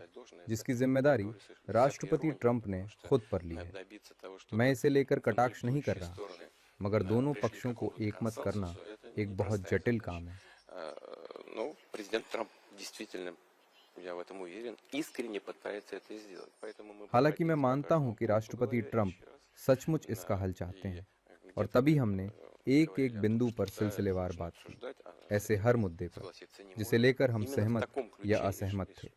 जिसकी जिम्मेदारी राष्ट्रपति ट्रंप ने खुद पर ली है। मैं इसे लेकर कटाक्ष नहीं कर रहा, मगर दोनों पक्षों को एकमत करना एक बहुत जटिल काम है। हालांकि मैं मानता हूं कि राष्ट्रपति ट्रंप सचमुच इसका हल चाहते हैं, और तभी हमने एक एक बिंदु पर सिलसिलेवार बात की, ऐसे हर मुद्दे पर जिसे लेकर हम सहमत या असहमत थे।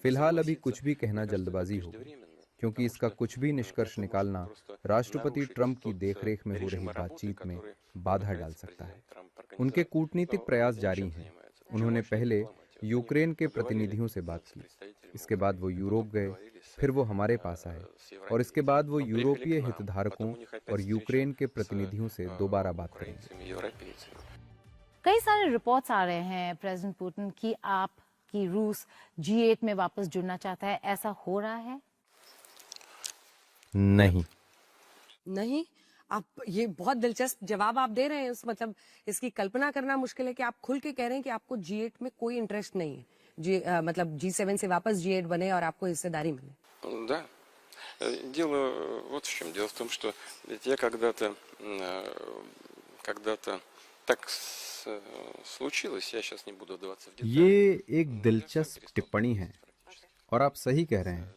फिलहाल अभी कुछ भी कहना जल्दबाजी होगी, क्योंकि इसका कुछ भी निष्कर्ष निकालना राष्ट्रपति ट्रंप की देखरेख में हो रही बातचीत में बाधा डाल सकता है। उनके कूटनीतिक प्रयास जारी हैं। उन्होंने पहले यूक्रेन के प्रतिनिधियों से बात की, इसके बाद वो यूरोप गए, फिर वो हमारे पास आए, और इसके बाद वो यूरोपीय हितधारकों और यूक्रेन के प्रतिनिधियों से दोबारा बात करेंगे। कई सारे रिपोर्ट्स आ रहे हैं प्रेसिडेंट पुतिन की रूस G8 में वापस जुड़ना चाहता है, ऐसा हो रहा है? नहीं, आप ये बहुत दिलचस्प जवाब आप दे रहे हैं। मतलब इसकी कल्पना करना मुश्किल है कि आप खुल के कह रहे हैं कि आपको G8 में कोई इंटरेस्ट नहीं है, मतलब G7 से वापस G8 बने और आपको हिस्सेदारी मिले। Да. Дело вот в чем. Дело в том, что я когда-то так случилось, я сейчас не буду вдаваться в детали. ये एक दिलचस्प टिप्पणी है और आप सही कह रहे हैं।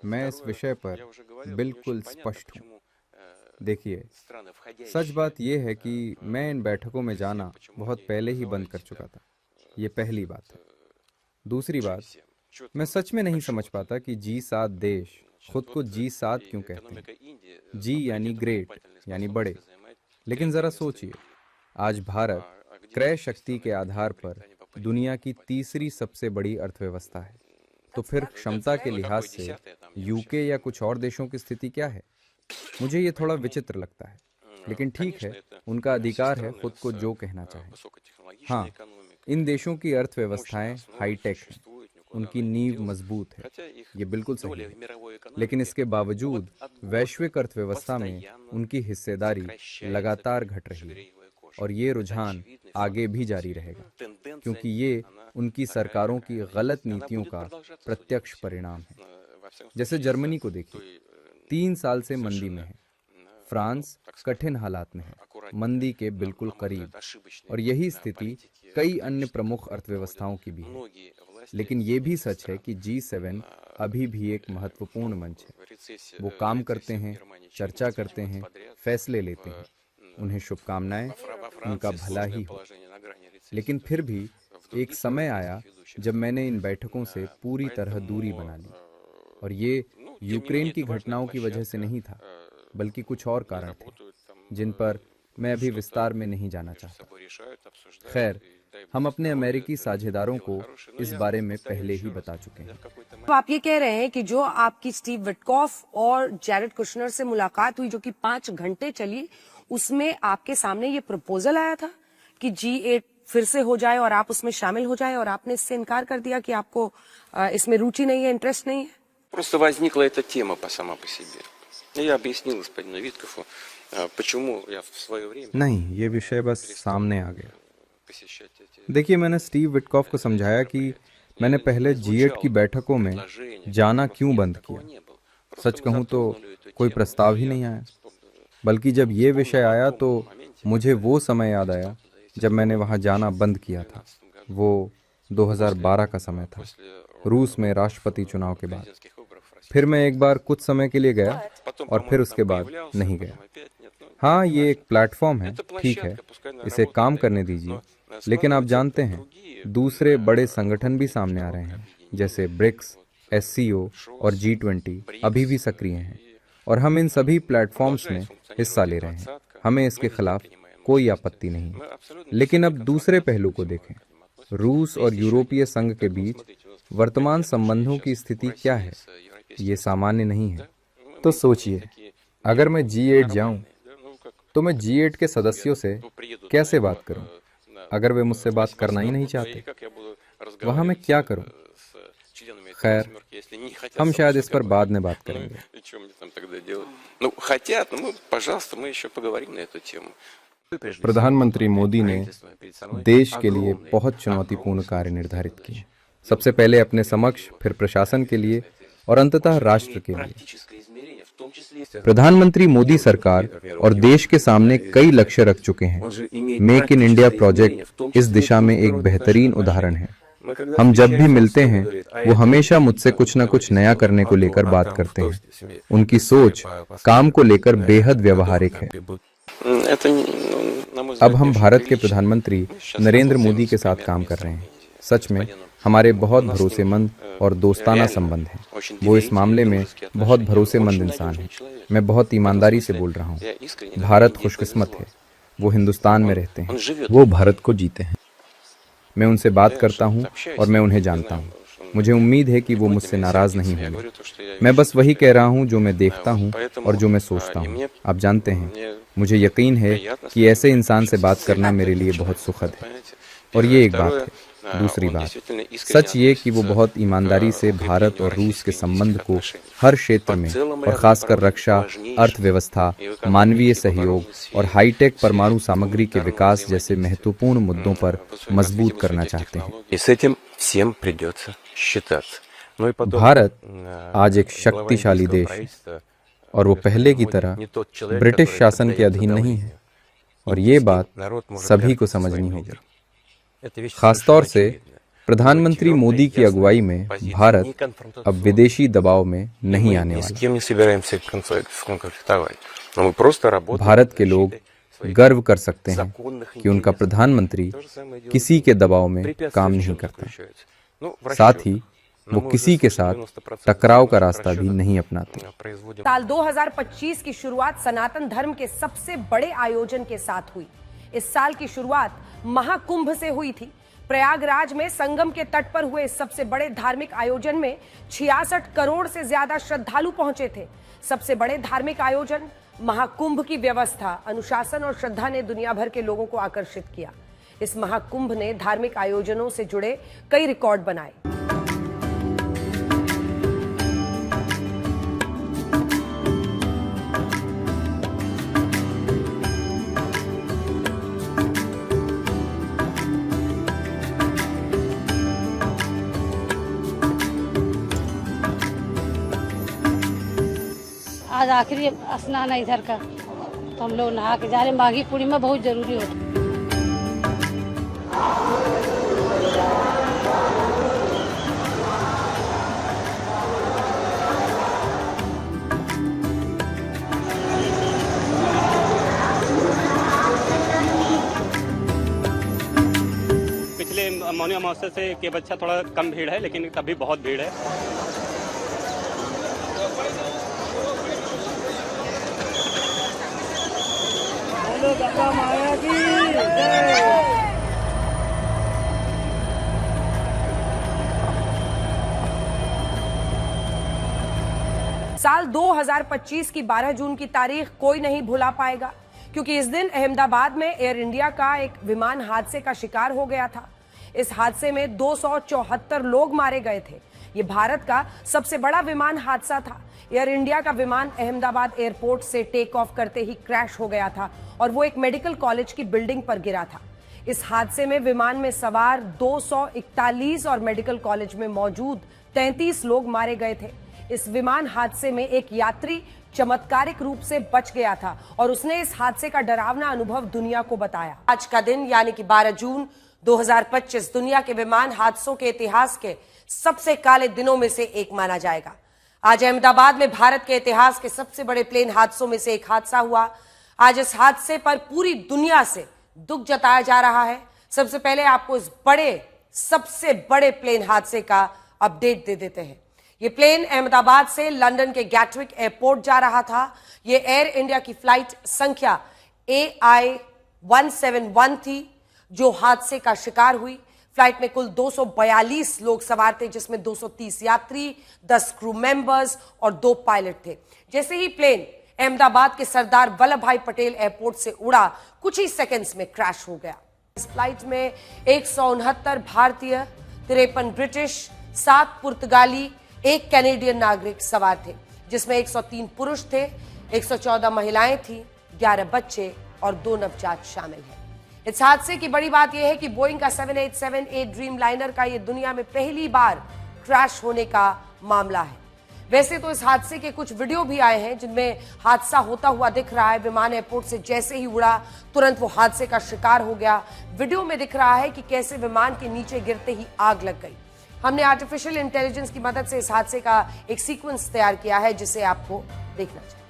मैं इस विषय पर बिल्कुल स्पष्ट हूँ। देखिए, सच बात यह है कि मैं इन बैठकों में जाना बहुत पहले ही बंद कर चुका था। ये पहली बात है। दूसरी बात, मैं सच में नहीं समझ पाता कि G7 देश खुद को G7 क्यों कहते हैं। G यानी ग्रेट, यानी बड़े। लेकिन जरा सोचिए, आज भारत क्रय शक्ति के आधार पर दुनिया की तीसरी सबसे बड़ी अर्थव्यवस्था है। तो फिर क्षमता के लिहाज से यूके या कुछ और देशों की स्थिति क्या है? मुझे ये थोड़ा विचित्र लगता है, लेकिन ठीक है, उनका अधिकार है खुद को जो कहना चाहे। हाँ, इन देशों की अर्थव्यवस्थाएं हाईटेक हैं, उनकी नींव मजबूत है, ये बिल्कुल सही है। लेकिन इसके बावजूद वैश्विक अर्थव्यवस्था में उनकी हिस्सेदारी लगातार घट रही है, और ये रुझान आगे भी जारी रहेगा, क्योंकि ये उनकी सरकारों की गलत नीतियों का प्रत्यक्ष परिणाम है। जैसे जर्मनी को देखिए, 3 साल से मंदी में है। फ्रांस कठिन हालात में है, मंदी के बिल्कुल करीब, और यही स्थिति कई अन्य प्रमुख अर्थव्यवस्थाओं की भी है। लेकिन ये भी सच है कि G7 अभी भी एक महत्वपूर्ण मंच है। वो काम करते हैं, चर्चा करते हैं, फैसले लेते हैं। उन्हें शुभकामनाएं, उनका भला ही हो। लेकिन फिर भी एक समय आया जब मैंने इन बैठकों से पूरी तरह दूरी बना ली, और ये यूक्रेन की घटनाओं की वजह से नहीं था, बल्कि कुछ और कारण थे जिन पर मैं अभी विस्तार में नहीं जाना चाहता। खैर, हम अपने अमेरिकी साझेदारों को इस बारे में पहले ही बता चुके हैं। तो आप ये कह रहे हैं कि जो आपकी स्टीव विटकॉफ और जैरेड कुशनर से मुलाकात हुई, जो कि 5 घंटे चली, उसमें आपके सामने ये प्रपोजल आया था कि G8 फिर से हो जाए और आप उसमें शामिल हो जाए, और आपने इससे इनकार कर दिया कि आपको इसमें रुचि नहीं है, इंटरेस्ट नहीं है? Просто возникла эта тема сама по себе. Я объяснил господину Виткофу, почему я в свое время... नहीं, ये विषय बस सामने आ गया। देखिए, मैंने स्टीव विटकॉफ को समझाया कि मैंने पहले G8 की बैठकों में जाना क्यों बंद किया। सच कहूँ तो कोई प्रस्ताव ही नहीं आया, बल्कि जब ये विषय आया तो मुझे वो समय याद आया जब मैंने वहाँ जाना बंद किया था। वो 2012 का समय था, रूस में राष्ट्रपति चुनाव के बाद। फिर मैं एक बार कुछ समय के लिए गया और फिर उसके बाद नहीं गया। हाँ, ये एक प्लेटफॉर्म है, ठीक है, इसे काम करने दीजिए, लेकिन आप जानते हैं दूसरे बड़े संगठन भी सामने आ रहे हैं, जैसे ब्रिक्स, SCO और G20 अभी भी सक्रिय हैं, और हम इन सभी प्लेटफॉर्म्स में हिस्सा ले रहे हैं। हमें इसके खिलाफ कोई आपत्ति नहीं। लेकिन अब दूसरे पहलू को देखें। रूस और यूरोपीय संघ के बीच वर्तमान संबंधों की स्थिति क्या है? ये सामान्य नहीं है। तो सोचिए, अगर मैं G8 जाऊं, तो मैं G8 के सदस्यों से कैसे बात करूं? अगर वे मुझसे बात करना ही नहीं चाहते, वहां मैं क्या करूं? खैर, हम शायद इस पर बाद में बात करेंगे। प्रधानमंत्री मोदी ने देश के लिए बहुत चुनौतीपूर्ण कार्य निर्धारित किए। सबसे पहले अपने समक्ष, फिर प्रशासन के लिए और अंततः राष्ट्र के लिए। प्रधानमंत्री मोदी सरकार और देश के सामने कई लक्ष्य रख चुके हैं। मेक इन इंडिया प्रोजेक्ट इस दिशा में एक बेहतरीन उदाहरण है। हम जब भी मिलते हैं, वो हमेशा मुझसे कुछ न कुछ नया करने को लेकर बात करते हैं। उनकी सोच काम को लेकर बेहद व्यवहारिक है। अब हम भारत के प्रधानमंत्री नरेंद्र मोदी के साथ काम कर रहे हैं। सच में हमारे बहुत भरोसेमंद और दोस्ताना संबंध हैं। वो इस मामले में बहुत भरोसेमंद इंसान हैं। मैं बहुत ईमानदारी से बोल रहा हूँ। भारत खुशकिस्मत है, वो हिंदुस्तान में रहते हैं, वो भारत को जीते हैं। मैं उनसे बात करता हूँ और मैं उन्हें जानता हूँ। मुझे उम्मीद है कि वो मुझसे नाराज नहीं होंगे। मैं बस वही कह रहा हूँ जो मैं देखता हूँ और जो मैं सोचता हूँ। आप जानते हैं, मुझे यकीन है कि ऐसे इंसान से बात करना मेरे लिए बहुत सुखद है। और ये एक बात है। दूसरी बात, सच ये कि वो बहुत ईमानदारी से भारत और रूस के संबंध को हर क्षेत्र में, और खासकर रक्षा, अर्थव्यवस्था, मानवीय सहयोग और हाईटेक परमाणु सामग्री के विकास जैसे महत्वपूर्ण मुद्दों पर मजबूत करना चाहते हैं। भारत आज एक शक्तिशाली देश है और वो पहले की तरह ब्रिटिश शासन के अधीन नहीं है। और ये बात सभी को समझनी होगी। खासतौर से प्रधानमंत्री मोदी की अगुवाई में भारत अब विदेशी दबाव में नहीं आने वाला। भारत के लोग गर्व कर सकते हैं कि उनका प्रधानमंत्री किसी के दबाव में काम नहीं करता। साथ ही वो किसी के साथ टकराव का रास्ता भी नहीं अपनाते। साल 2025 की शुरुआत सनातन धर्म के सबसे बड़े आयोजन के साथ हुई। इस साल की शुरुआत महाकुंभ से हुई थी। प्रयागराज में संगम के तट पर हुए इस सबसे बड़े धार्मिक आयोजन में 66 करोड़ से ज्यादा श्रद्धालु पहुंचे थे। सबसे बड़े धार्मिक आयोजन महाकुंभ की व्यवस्था, अनुशासन और श्रद्धा ने दुनिया भर के लोगों को आकर्षित किया। इस महाकुंभ ने धार्मिक आयोजनों से जुड़े कई रिकॉर्ड बनाए। आज आखिरी स्नान है इधर का, तो हम लोग नहा के जा रहे हैं। माघी पूर्णिमा बहुत जरूरी होती है। पिछले मौनी अमावस्या से के बच्चा थोड़ा कम भीड़ है, लेकिन तभी बहुत भीड़ है। साल 2025 की 12 जून की तारीख कोई नहीं भुला पाएगा, क्योंकि इस दिन अहमदाबाद में एयर इंडिया का एक विमान हादसे का शिकार हो गया था। इस हादसे में 274 लोग मारे गए थे। ये भारत का सबसे बड़ा विमान हादसा था। एयर इंडिया का विमान अहमदाबाद एयरपोर्ट से टेक ऑफ करते ही क्रैश हो गया था और वो एक मेडिकल कॉलेज की बिल्डिंग पर गिरा था। इस हादसे में विमान में सवार 241 और मेडिकल कॉलेज में मौजूद 33 लोग मारे गए थे। इस विमान हादसे में एक यात्री चमत्कारिक रूप से बच गया था और उसने इस हादसे का डरावना अनुभव दुनिया को बताया। आज का दिन यानी कि 12 जून 2025 दुनिया के विमान हादसों के इतिहास के सबसे काले दिनों में से एक माना जाएगा। आज अहमदाबाद में भारत के इतिहास के सबसे बड़े प्लेन हादसों में से एक हादसा हुआ। आज इस हादसे पर पूरी दुनिया से दुख जताया जा रहा है। सबसे पहले आपको इस सबसे बड़े प्लेन हादसे का अपडेट दे देते हैं। ये प्लेन अहमदाबाद से लंदन के गैटविक एयरपोर्ट जा रहा था। ये एयर इंडिया की फ्लाइट संख्या AI-171 थी जो हादसे का शिकार हुई। फ्लाइट में कुल 242 लोग सवार थे, जिसमें 230 यात्री, 10 क्रू मेंबर्स और 2 पायलट थे। जैसे ही प्लेन अहमदाबाद के सरदार वल्लभ भाई पटेल एयरपोर्ट से उड़ा, कुछ ही सेकंड्स में क्रैश हो गया। इस फ्लाइट में 169 भारतीय, 53 ब्रिटिश, 7 पुर्तगाली, 1 कैनेडियन नागरिक सवार थे, जिसमें 103 पुरुष थे, 114 महिलाएं थी, 11 बच्चे और 2 नवजात शामिल हैं। इस हादसे की बड़ी बात यह है कि बोइंग का 787-8 ड्रीम लाइनर का यह दुनिया में पहली बार क्रैश होने का मामला है। वैसे तो इस हादसे के कुछ वीडियो भी आए हैं जिनमें हादसा होता हुआ दिख रहा है। विमान एयरपोर्ट से जैसे ही उड़ा, तुरंत वो हादसे का शिकार हो गया। वीडियो में दिख रहा है कि कैसे विमान के नीचे गिरते ही आग लग गई। हमने आर्टिफिशियल इंटेलिजेंस की मदद से इस हादसे का एक सीक्वेंस तैयार किया है, जिसे आपको देखना चाहिए।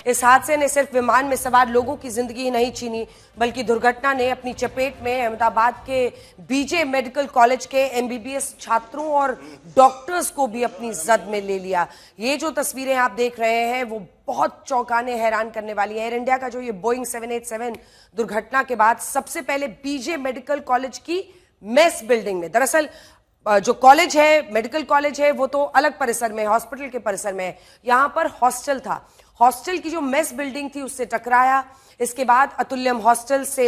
इस हादसे ने सिर्फ विमान में सवार लोगों की जिंदगी ही नहीं छीनी, बल्कि दुर्घटना ने अपनी चपेट में अहमदाबाद के बीजे मेडिकल कॉलेज के एमबीबीएस छात्रों और डॉक्टर्स को भी अपनी जद में ले लिया। ये जो तस्वीरें आप देख रहे हैं वो बहुत चौंकाने, हैरान करने वाली है। एयर इंडिया का जो ये बोइंग 787 दुर्घटना के बाद सबसे पहले बीजे मेडिकल कॉलेज की मेस बिल्डिंग में, दरअसल जो कॉलेज है, मेडिकल कॉलेज है, वो तो अलग परिसर में, हॉस्पिटल के परिसर में है, यहां पर हॉस्टल था। हॉस्टल की जो मेस बिल्डिंग थी उससे टकराया। इसके बाद अतुल्यम हॉस्टल से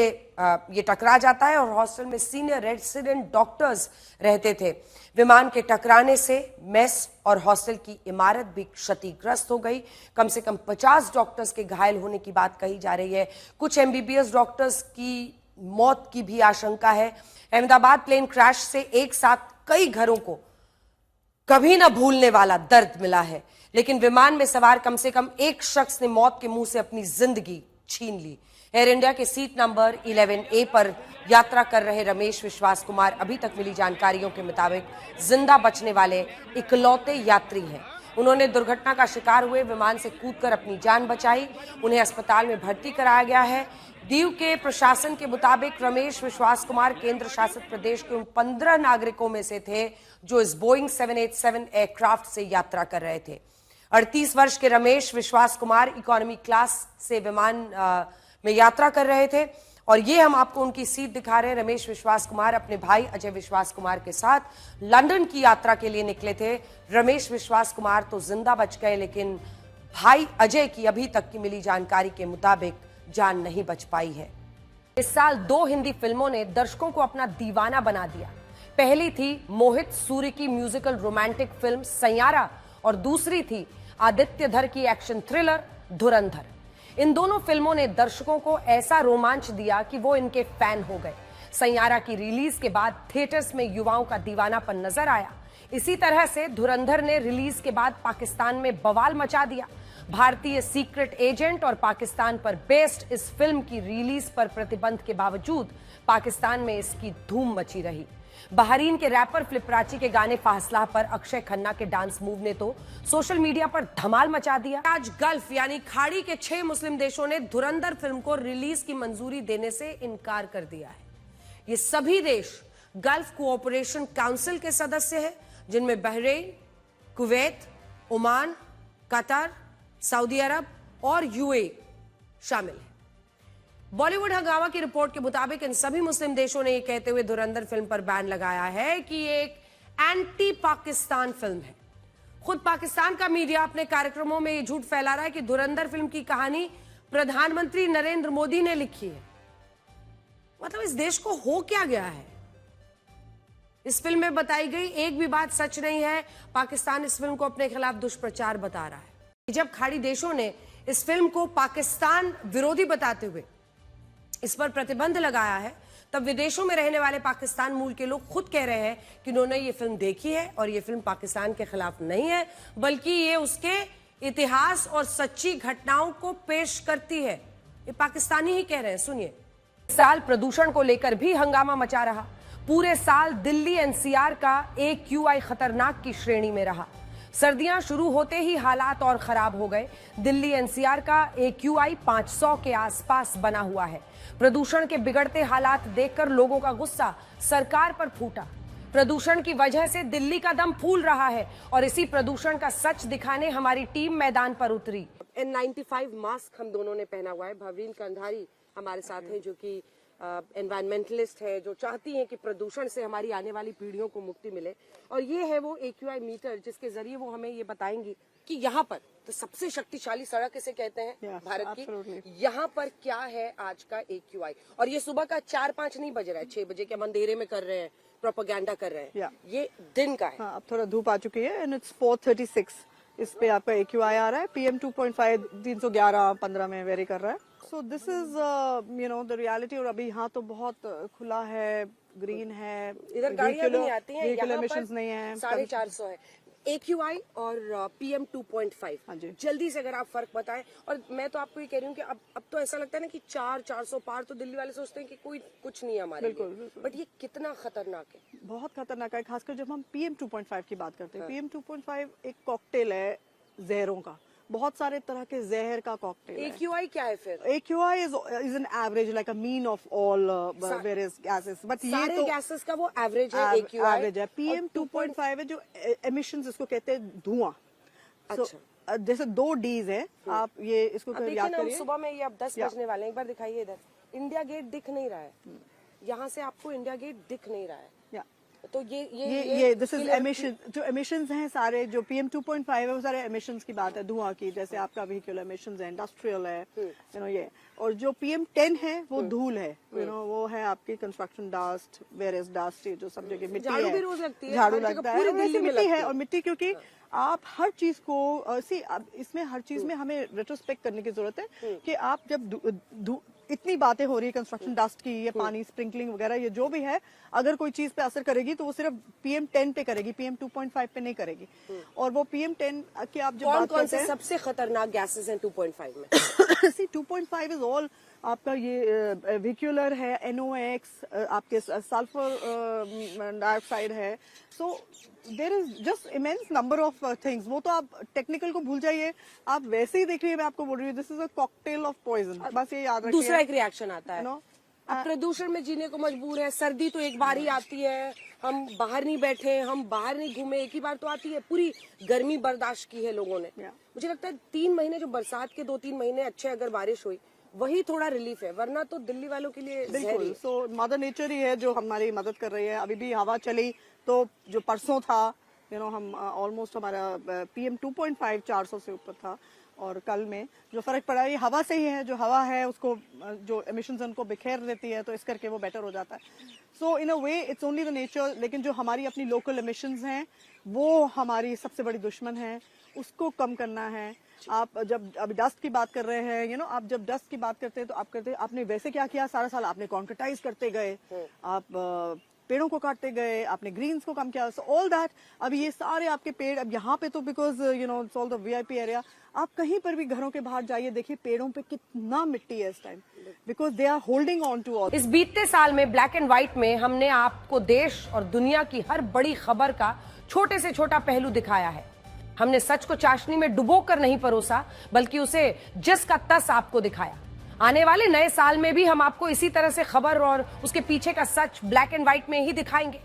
ये टकरा जाता है और हॉस्टल में सीनियर रेसिडेंट डॉक्टर्स रहते थे। विमान के टकराने से मेस और हॉस्टल की इमारत भी क्षतिग्रस्त हो गई। कम से कम 50 डॉक्टर्स के घायल होने की बात कही जा रही है। कुछ एमबीबीएस डॉक्टर्स की मौत की भी आशंका है। अहमदाबाद प्लेन क्रैश से एक साथ कई घरों को कभी न भूलने वाला दर्द मिला है, लेकिन विमान में सवार कम से कम एक शख्स ने मौत के मुंह से अपनी जिंदगी छीन ली। एयर इंडिया के सीट नंबर 11A पर यात्रा कर रहे रमेश विश्वास कुमार अभी तक मिली जानकारियों के मुताबिक जिंदा बचने वाले इकलौते यात्री हैं। उन्होंने दुर्घटना का शिकार हुए विमान से कूदकर अपनी जान बचाई। उन्हें अस्पताल में भर्ती कराया गया है। दीव के प्रशासन के मुताबिक रमेश विश्वास कुमार केंद्र शासित प्रदेश के उन 15 नागरिकों में से थे जो इस बोइंग 787 एयरक्राफ्ट से यात्रा कर रहे थे। 38 वर्ष के रमेश विश्वास कुमार इकोनॉमी क्लास से विमान में यात्रा कर रहे थे और ये हम आपको उनकी सीट दिखा रहे हैं। रमेश विश्वास कुमार अपने भाई अजय विश्वास कुमार के साथ लंदन की यात्रा के लिए निकले थे। रमेश विश्वास कुमार तो जिंदा बच गए, लेकिन भाई अजय की अभी तक की मिली जानकारी के मुताबिक जान नहीं बच पाई है। इस साल 2 हिंदी फिल्मों ने दर्शकों को अपना दीवाना बना दिया। पहली थी मोहित सूरी की म्यूजिकल रोमांटिक फिल्म सैयारा और दूसरी थी आदित्य धर की एक्शन थ्रिलर धुरंधर। इन दोनों फिल्मों ने दर्शकों को ऐसा रोमांच दिया कि वो इनके फैन हो गए। सैयारा की रिलीज के बाद थिएटर्स में युवाओं का दीवानापन नजर आया। इसी तरह से धुरंधर ने रिलीज के बाद पाकिस्तान में बवाल मचा दिया। भारतीय सीक्रेट एजेंट और पाकिस्तान पर बेस्ड इस फिल्म की रिलीज पर प्रतिबंध के बावजूद पाकिस्तान में इसकी धूम मची रही। बहरीन के रैपर फ्लिपराची के गाने फासला पर अक्षय खन्ना के डांस मूव ने तो सोशल मीडिया पर धमाल मचा दिया। आज गल्फ यानी खाड़ी के 6 मुस्लिम देशों ने धुरंधर फिल्म को रिलीज की मंजूरी देने से इनकार कर दिया है। ये सभी देश गल्फ कोऑपरेशन काउंसिल के सदस्य हैं, जिनमें Bahrain, Kuwait, Oman, Qatar, Saudi Arab और यूएई शामिल है। बॉलीवुड हंगामा की रिपोर्ट के मुताबिक इन सभी मुस्लिम देशों ने यह कहते हुए धुरंधर फिल्म पर बैन लगाया है कि ये एक एंटी पाकिस्तान फिल्म है। खुद पाकिस्तान का मीडिया अपने कार्यक्रमों में ये झूठ फैला रहा है कि धुरंधर फिल्म की कहानी प्रधानमंत्री नरेंद्र मोदी ने लिखी है। मतलब इस देश को हो क्या गया है? इस फिल्म में बताई गई एक भी बात सच नहीं है। पाकिस्तान इस फिल्म को अपने खिलाफ दुष्प्रचार बता रहा है। जब खाड़ी देशों ने इस फिल्म को पाकिस्तान विरोधी बताते हुए इस पर प्रतिबंध लगाया है, तब विदेशों में रहने वाले पाकिस्तान मूल के लोग खुद कह रहे हैं कि उन्होंने ये फिल्म देखी है और ये फिल्म पाकिस्तान के खिलाफ नहीं है, बल्कि ये उसके इतिहास और सच्ची घटनाओं को पेश करती है। ये पाकिस्तानी ही कह रहे हैं। सुनिए। इस साल प्रदूषण को लेकर भी हंगामा मचा रहा। पूरे साल दिल्ली एनसीआर का AQI खतरनाक की श्रेणी में रहा। सर्दियां शुरू होते ही हालात और खराब हो गए। दिल्ली एनसीआर का AQI 500 के आसपास बना हुआ है। प्रदूषण के बिगड़ते हालात देखकर लोगों का गुस्सा सरकार पर फूटा। प्रदूषण की वजह से दिल्ली का दम फूल रहा है और इसी प्रदूषण का सच दिखाने हमारी टीम मैदान पर उतरी। N95 मास्क हम दोनों ने पहना हुआ है। भवरीन कंधारी हमारे साथ हैं जो कि एनवायरमेंटलिस्ट है, जो चाहती हैं कि प्रदूषण से हमारी आने वाली पीढ़ियों को मुक्ति मिले। और ये है वो AQI मीटर जिसके जरिए वो हमें ये बताएंगी कि यहाँ पर तो सबसे शक्तिशाली सड़क इसे कहते हैं भारत की, यहाँ पर क्या है आज का AQI। और ये सुबह का 4-5 नहीं बज रहा है, 6 बजे के हम अंधेरे में कर रहे हैं, प्रोपेगेंडा कर रहे हैं। ये दिन का है। अब थोड़ा धूप आ चुकी है एंड इट्स 4:36। इस पे आपका AQI आ रहा है PM 2.5 311-15 में वेरी कर रहा है। So this is the reality. और अभी यहाँ तो बहुत खुला है, ग्रीन है, इधर गाड़ियां भी नहीं आती हैं, व्हीकल यहाँ एमिशंस पर नहीं है। 450 है AQI और PM 2.5। हाँ जी। जल्दी से अगर आप फर्क बताएं। और मैं तो आपको ये कह रही हूँ कि अब तो ऐसा लगता है ना कि 400 पार तो दिल्ली वाले सोचते हैं कि कोई कुछ नहीं है हमारे लिए। बट ये कितना खतरनाक है, बहुत खतरनाक है। खासकर जब हम PM 2.5 की बात करते हैं। PM 2.5 एक कॉकटेल है जहरों का, बहुत सारे तरह के जहर का कॉकटेल है। AQI क्या है फिर? AQI is an average, like a mean of all various gases. But ये सारे तो गैसेस का वो एवरेज है AQI। एवरेज है। PM 2.5 है जो emissions इसको कहते हैं धुआं। अच्छा। जैसे 2 Ds है, आप ये इसको याद करिए। सुबह में ये अब 10 बजने वाले हैं। एक बार दिखाइए इधर, इंडिया गेट दिख नहीं रहा है। यहाँ से आपको इंडिया गेट दिख नहीं रहा है। तो ये दिस इज एमिशन। जो एमिशंस हैं सारे, जो PM 2.5 है वो सारे एमिशंस की बात है, धुआं की। जैसे आपका व्हीकल एमिशंस है, इंडस्ट्रियल है, ये। और जो PM 10 है वो धूल है, वो है आपकी कंस्ट्रक्शन डस्ट, वेरियस डस्ट, ये जो सब जगह मिट्टी है, झाड़ू लगता है, वैसे मिट्टी है। और मिट्टी क्योंकि आप हर चीज को इसमें हर चीज में हमें रेट्रोस्पेक्ट करने की जरूरत है कि आप जब इतनी बातें हो रही है कंस्ट्रक्शन डस्ट की, ये पानी स्प्रिंकलिंग वगैरह, ये जो भी है, अगर कोई चीज पे असर करेगी तो वो सिर्फ PM 10 पे करेगी, PM 2.5 पे नहीं करेगी। और वो PM 10 की आप जब बात करते हैं, सबसे खतरनाक गैसेस हैं 2.5 में? सी 2.5 इज ऑल आपका ये व्हीक्यूलर है, NOx, आपके सल्फर डाइऑक्साइड है। So there is just immense number of things. वो तो आप टेक्निकल को भूल जाइए, आप वैसे ही देखिए। मैं आपको बोल रही हूँ, this is a cocktail of poison. बस ये याद रखिए। दूसरा एक रिएक्शन आता है, अब प्रदूषण में जीने को मजबूर है। सर्दी तो एक बार ही आती है, हम बाहर नहीं बैठे, हम बाहर नहीं घूमे, एक ही बार तो आती है। पूरी गर्मी बर्दाश्त की है लोगों ने। मुझे लगता है 3 महीने जो बरसात के 2-3 महीने अच्छे अगर बारिश हुई, वही थोड़ा रिलीफ है, वरना तो दिल्ली वालों के लिए बिल्कुल। सो मदर नेचर ही है जो हमारी मदद कर रही है। अभी भी हवा चली तो जो परसों था, हम ऑलमोस्ट हमारा PM 2.5 400 से ऊपर था। और कल में जो फर्क पड़ा ये हवा से ही है। जो हवा है उसको जो एमिशंस उनको बिखेर देती है, तो इस करके वो बेटर हो जाता है। So in a way it's only the nature. लेकिन जो हमारी अपनी लोकल एमिशंस हैं वो हमारी सबसे बड़ी दुश्मन है, उसको कम करना है। आप जब अभी डस्ट की बात कर रहे हैं, आप जब डस्ट की बात करते हैं तो आपने वैसे क्या किया सारा साल, आपने कॉन्क्रीटाइज करते गए, आप पेड़ों को काटते गए, आपने ग्रीन्स को कम किया। सो ऑल दैट, अभी ये सारे आपके पेड़, अब यहाँ पे तो because it's all the VIP area, आप कहीं पर भी घरों के बाहर जाइए, देखिए पेड़ों पे कितना मिट्टी है इस time, because they are holding on to all. इस बीतते साल में ब्लैक एंड व्हाइट में हमने आपको देश और दुनिया की हर बड़ी खबर का छोटे से छोटा पहलू दिखाया है। हमने सच को चाशनी में डुबो कर नहीं परोसा, बल्कि उसे जिस का तस आपको दिखाया। आने वाले नए साल में भी हम आपको इसी तरह से खबर और उसके पीछे का सच ब्लैक एंड व्हाइट में ही दिखाएंगे।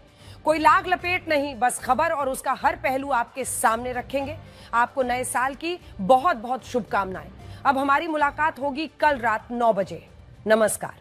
कोई लाग लपेट नहीं, बस खबर और उसका हर पहलू आपके सामने रखेंगे। आपको नए साल की बहुत बहुत शुभकामनाएं। अब हमारी मुलाकात होगी कल रात 9 बजे। नमस्कार।